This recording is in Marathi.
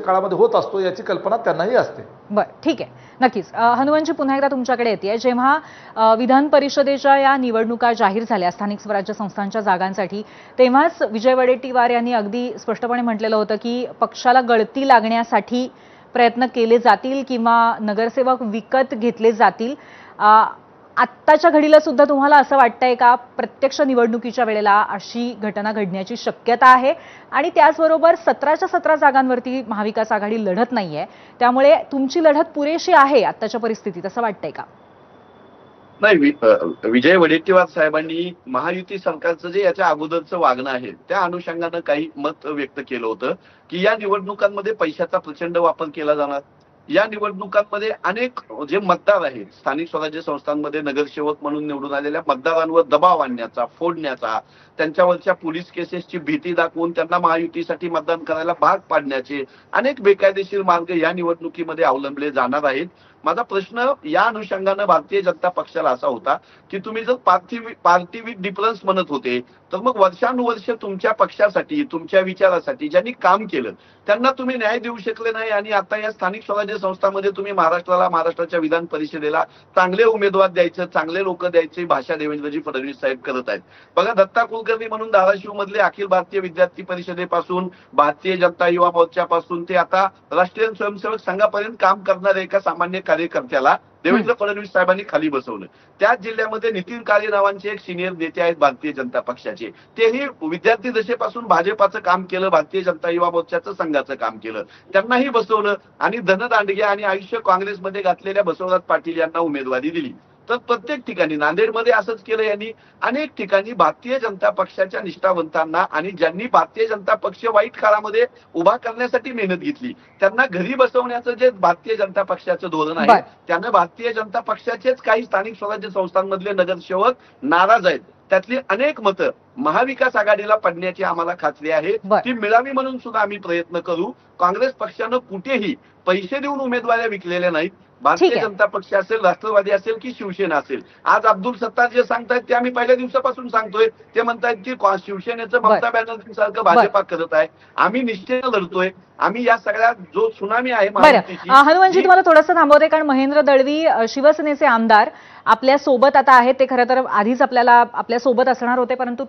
काळामध्ये होत असतो याची कल्पना त्यांनाही असते। बरं, ठीक आहे, नक्कीच। हनुमानजी, पुन्हा एकदा तुमच्याकडे येते। जेव्हा विधान परिषदेच्या या निवडणुका जाहीर झाल्या स्थानिक स्वराज्य संस्थांच्या जागांसाठी, तेव्हाच विजय वडेट्टीवार यांनी अगदी स्पष्टपणे म्हटलेलं होतं की पक्षाला गळती लागण्यासाठी प्रयत्न केले जातील किंवा नगरसेवक विकत घेतले जातील। आत्ताच्या घडीला सुद्धा तुम्हाला असं वाटतंय का प्रत्यक्ष निवडणुकीच्या वेळेला अशी घटना घडण्याची शक्यता आहे? आणि त्याचबरोबर 17च्या 17 जागांवरती महाविकास आघाडी लढत नाहीये, त्यामुळे तुमची लढत पुरेशी आहे आत्ताच्या परिस्थितीत असं वाटतंय का? नाही, विजय वडेट्टीवार साहेबांनी महायुती सरकारचं जे याच्या अगोदरचं वागणं आहे त्या अनुषंगानं काही मत व्यक्त केलं होतं की या निवडणुकांमध्ये पैशाचा प्रचंड वापर केला जाणार। या निवडणुकांमध्ये अनेक जे मतदार आहेत स्थानिक स्वराज्य संस्थांमध्ये नगरसेवक म्हणून निवडून आलेल्या मतदारांवर दबाव आणण्याचा, फोडण्याचा, त्यांच्यावरच्या पोलीस केसेसची भीती दाखवून त्यांना महायुतीसाठी मतदान करायला भाग पाडण्याचे अनेक बेकायदेशीर मार्ग या निवडणुकीमध्ये अवलंबले जाणार आहेत। माझा प्रश्न या अनुषंगानं भारतीय जनता पक्षाला असा होता की तुम्ही जर पार्टी विथ डिफरन्स म्हणत होते तर मग वर्षानुवर्ष तुमच्या पक्षासाठी, तुमच्या विचारासाठी ज्यांनी काम केलं त्यांना तुम्ही न्याय देऊ शकले नाही आणि आता या स्थानिक स्वराज्य संस्थांमध्ये तुम्ही महाराष्ट्राच्या विधान परिषदेला चांगले उमेदवार द्यायचं, चांगले लोक द्यायचे भाषा देवेंद्रजी फडणवीस साहेब करत आहेत। बघा, दत्ता कुलकर्णी म्हणून धाराशिव मधले अखिल भारतीय विद्यार्थी परिषदेपासून, भारतीय जनता युवा मोर्चापासून ते आता राष्ट्रीय स्वयंसेवक संघापर्यंत काम करणाऱ्या एका सामान्य कार्यकर्त्याला देवेंद्र फडणवीस साहेबांनी खाली बसवलं। त्याच जिल्ह्यामध्ये नितीन काळे नावांचे एक सिनियर नेते आहेत भारतीय जनता पक्षाचे, तेही विद्यार्थी दशेपासून भाजपाचं काम केलं, भारतीय जनता युवा मोर्चाचं संघाचं काम केलं, त्यांनाही बसवलं आणि धनदांडगे आणि आयुष्य काँग्रेसमध्ये घातलेल्या बसवराज पाटील यांना उमेदवारी दिली। तर प्रत्येक ठिकाणी नांदेडमध्ये असंच केलं यांनी, अनेक ठिकाणी भारतीय जनता पक्षाच्या निष्ठावंतांना आणि ज्यांनी भारतीय जनता पक्ष वाईट काळामध्ये उभा करण्यासाठी मेहनत घेतली त्यांना घरी बसवण्याचं जे भारतीय जनता पक्षाचं धोरण आहे त्यानं भारतीय जनता पक्षाचेच काही स्थानिक स्वराज्य संस्थांमधले नगरसेवक नाराज आहेत। त्यातली अनेक मतं महाविकास आघाडीला पडण्याची आम्हाला खात्री आहे, ती मिळावी म्हणून सुद्धा आम्ही प्रयत्न करू। काँग्रेस पक्षानं कुठेही पैसे देऊन उमेदवाऱ्या विकलेल्या नाहीत। भारतीय जनता पक्ष असेल, राष्ट्रवादी असेल की शिवसेना असेल, आज अब्दुल सत्तार जे सांगतायत ते आम्ही पहिल्या दिवसापासून सांगतोय, ते म्हणतायत की शिवसेनेचं ममता बॅनर्जी सारखं भाजपा करत आहे। आम्ही निश्चित लढतोय, आम्ही या सगळ्या जो सुनामी आहे महायुतीची। हनुमानजी, तुम्हाला थोडंसं थांबवते कारण महेंद्र दळवी शिवसेनेचे आमदार आपल्या सोबत आता आहेत, ते खरं तर आधीच आपल्या सोबत असणार होते, परंतु